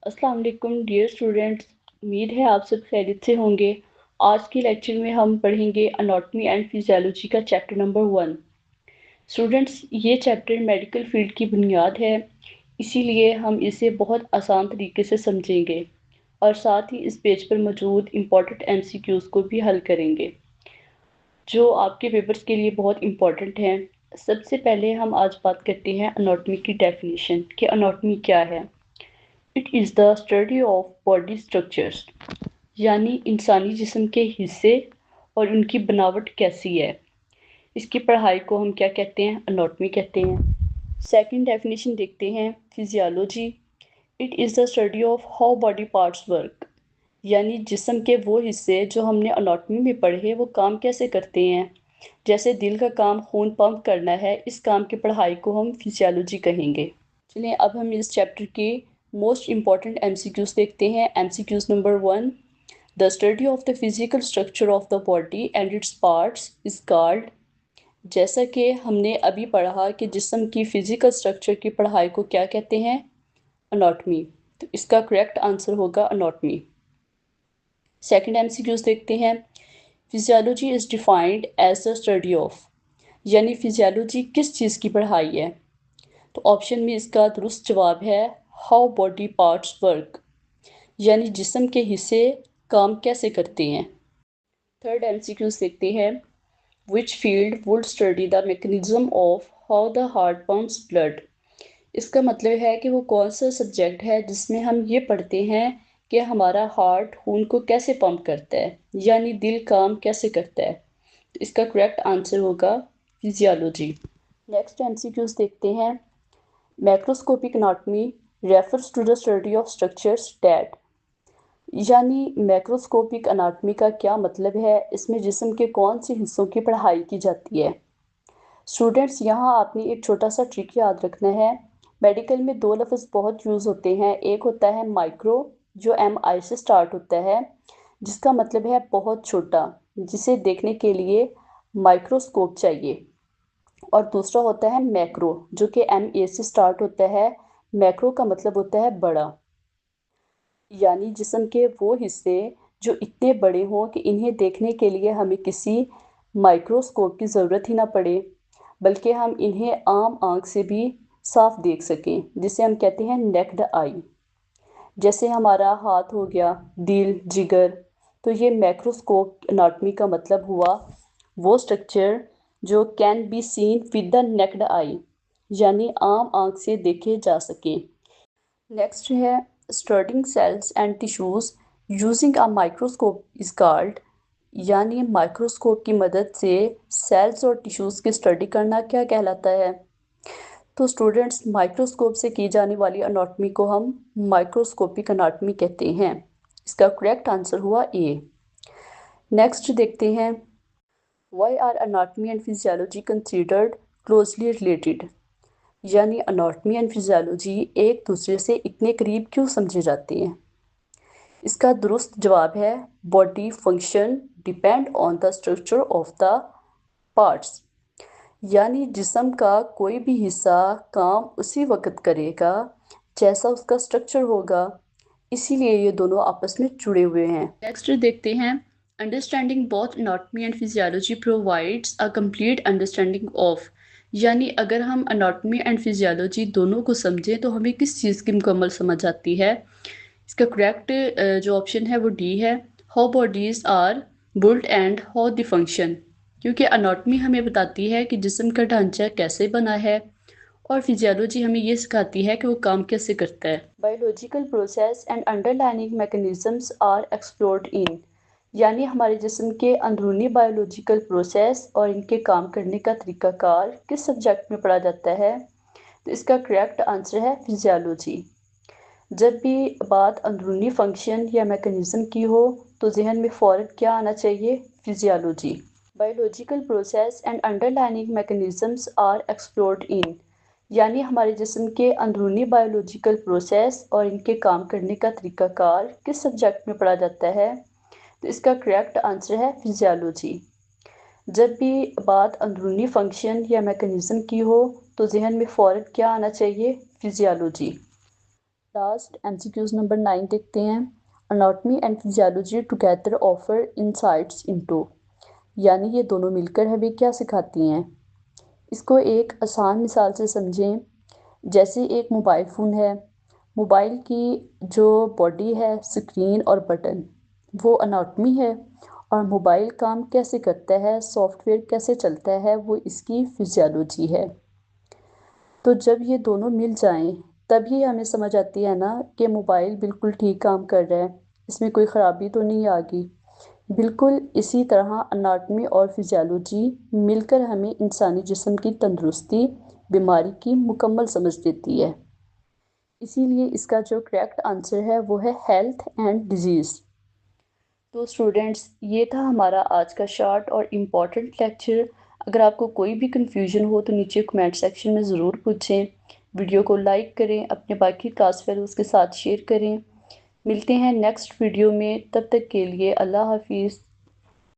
अस्सलाम वालेकुम dear students. उम्मीद है आप सब खैरियत से होंगे। आज के लेक्चर में हम पढ़ेंगे अनाटॉमी एंड फिजियोलॉजी का चैप्टर नंबर 1। स्टूडेंट्स, ये चैप्टर मेडिकल फील्ड की बुनियाद है, इसीलिए हम इसे बहुत आसान तरीके से समझेंगे और साथ ही इस पेज पर मौजूद इम्पॉर्टेंट एमसीक्यूज़ को भी हल करेंगे जो आपके पेपर्स के लिए बहुत इम्पॉर्टेंट हैं। सबसे पहले हम आज बात करते हैं अनाटॉमी की डेफिनेशन कि अनाटॉमी क्या है। It is the study of body structures, यानी इंसानी जिस्म के हिस्से और उनकी बनावट कैसी है। इसकी पढ़ाई को हम क्या कहते हैं? अनाटॉमी कहते हैं। सेकंड डेफिनेशन देखते हैं, physiology. It is the study of how body parts work, यानी जिस्म के वो हिस्से जो हमने अनाटॉमी में पढ़े वो काम कैसे करते हैं। जैसे दिल का काम खून पंप करना है, इस काम की पढ़ाई को हम फिजियोलॉजी कहेंगे। चलिए अब हम इस चैप्टर के मोस्ट इम्पॉर्टेंट एमसीक्यूज देखते हैं। MCQs number 1, the study of the physical structure of the body and its parts is called. जैसा कि हमने अभी पढ़ा कि जिस्म की फिजिकल स्ट्रक्चर की पढ़ाई को क्या कहते हैं? अनाटॉमी। तो इसका करेक्ट आंसर होगा अनाटॉमी। सेकंड एमसीक्यूज देखते हैं, physiology is defined as the study of, यानी फिजियोलॉजी किस चीज़ की पढ़ाई है। तो ऑप्शन में इसका दुरुस्त जवाब है हाउ बॉडी पार्ट्स वर्क, यानी जिस्म के हिस्से काम कैसे करते हैं। थर्ड एमसीक्यूज देखते हैं, which field would study the mechanism of how the heart pumps blood. इसका मतलब है कि वो कौन सा सब्जेक्ट है जिसमें हम ये पढ़ते हैं कि हमारा हार्ट खून को कैसे पंप करता है, यानी दिल काम कैसे करता है। तो इसका करेक्ट आंसर होगा फिजियोलॉजी। नेक्स्ट एमसीक्यूज देखते हैं, macroscopic anatomy refers to the study of structures that, यानी मैक्रोस्कोपिक अनाटॉमी का क्या मतलब है, इसमें जिस्म के कौन से हिस्सों की पढ़ाई की जाती है। स्टूडेंट्स, यहाँ आपने एक छोटा सा ट्रिक याद रखना है। मेडिकल में दो लफ्ज़ बहुत यूज़ होते हैं। एक होता है माइक्रो, जो एम आई से स्टार्ट होता है, जिसका मतलब है बहुत छोटा, जिसे देखने के लिए माइक्रोस्कोप चाहिए। और दूसरा होता है मैक्रो, जो कि एम ए से स्टार्ट होता है। मैक्रो का मतलब होता है बड़ा, यानी जिस्म के वो हिस्से जो इतने बड़े हों कि इन्हें देखने के लिए हमें किसी माइक्रोस्कोप की ज़रूरत ही ना पड़े, बल्कि हम इन्हें आम आँख से भी साफ देख सकें, जिसे हम कहते हैं नेक्ड आई। जैसे हमारा हाथ हो गया, दिल, जिगर। तो ये मैक्रोस्कोप एनाटॉमी का मतलब हुआ वो स्ट्रक्चर जो can be seen with the naked eye, यानी आम आँख से देखे जा सके। नेक्स्ट है, studying cells and tissues using a microscope is called, यानी माइक्रोस्कोप की मदद से सेल्स और टिश्यूज की स्टडी करना क्या कहलाता है। तो स्टूडेंट्स, माइक्रोस्कोप से की जाने वाली अनाटॉमी को हम माइक्रोस्कोपिक अनाटॉमी कहते हैं। इसका करेक्ट आंसर हुआ ए। नेक्स्ट देखते हैं, why are anatomy and physiology considered closely related, यानी अनाटॉमी एंड फिजियोलॉजी एक दूसरे से इतने करीब क्यों समझे जाते हैं। इसका दुरुस्त जवाब है body function depend on the structure of the parts, यानी जिस्म का कोई भी हिस्सा काम उसी वक्त करेगा जैसा उसका स्ट्रक्चर होगा, इसीलिए ये दोनों आपस में जुड़े हुए हैं। नेक्स्ट देखते हैं, understanding both anatomy and physiology provides a complete understanding of, यानी अगर हम एनाटॉमी एंड फिजियोलॉजी दोनों को समझें तो हमें किस चीज़ की मुकम्मल समझ आती है। इसका करेक्ट जो ऑप्शन है वो डी है, how bodies are built and how the function, क्योंकि अनाटॉमी हमें बताती है कि जिस्म का ढांचा कैसे बना है और फिजियोलॉजी हमें ये सिखाती है कि वो काम कैसे करता है। Biological process and underlying mechanisms are explored in, यानी हमारे जिस्म के अंदरूनी बायोलॉजिकल प्रोसेस और इनके काम करने का तरीकाकार किस सब्जेक्ट में पढ़ा जाता है। तो इसका करेक्ट आंसर है फिजियोलॉजी। जब भी बात अंदरूनी फंक्शन या मैकेनिज्म की हो तो जहन में फ़ौरन क्या आना चाहिए? Physiology. Biological process and underlying mechanisms are explored in, यानी हमारे जिस्म के अंदरूनी बायोलॉजिकल प्रोसेस और इनके काम करने का तरीकाकार किस सब्जेक्ट में पढ़ा जाता है। तो इसका करेक्ट आंसर है फिजियोलॉजी। जब भी बात अंदरूनी फंक्शन या मैकेनिज्म की हो तो जहन में फ़ौरन क्या आना चाहिए? फिजियोलॉजी। लास्ट एमसीक्यूज नंबर 9 देखते हैं। Anatomy and physiology together offer insights into, यानी ये दोनों मिलकर हमें क्या सिखाती हैं। इसको एक आसान मिसाल से समझें। जैसे एक मोबाइल फ़ोन है, मोबाइल की जो बॉडी है, स्क्रीन और बटन, वो अनाटमी है। और मोबाइल काम कैसे करता है, सॉफ्टवेयर कैसे चलता है, वो इसकी फिजियोलॉजी है। तो जब ये दोनों मिल जाएं तभी हमें समझ आती है ना कि मोबाइल बिल्कुल ठीक काम कर रहा है, इसमें कोई ख़राबी तो नहीं आ गई। बिल्कुल इसी तरह अनाटमी और फिजियोलॉजी मिलकर हमें इंसानी जिस्म की तंदुरुस्ती, बीमारी की मुकम्मल समझ देती है। इसीलिए इसका जो करेक्ट आंसर है वो है हेल्थ एंड डिजीज़। तो स्टूडेंट्स, ये था हमारा आज का शॉर्ट और इम्पॉर्टेंट लेक्चर। अगर आपको कोई भी कन्फ्यूजन हो तो नीचे कमेंट सेक्शन में ज़रूर पूछें। वीडियो को लाइक करें, अपने बाकी क्लास फेलोज़ के साथ शेयर करें। मिलते हैं नेक्स्ट वीडियो में, तब तक के लिए अल्लाह हाफिज़।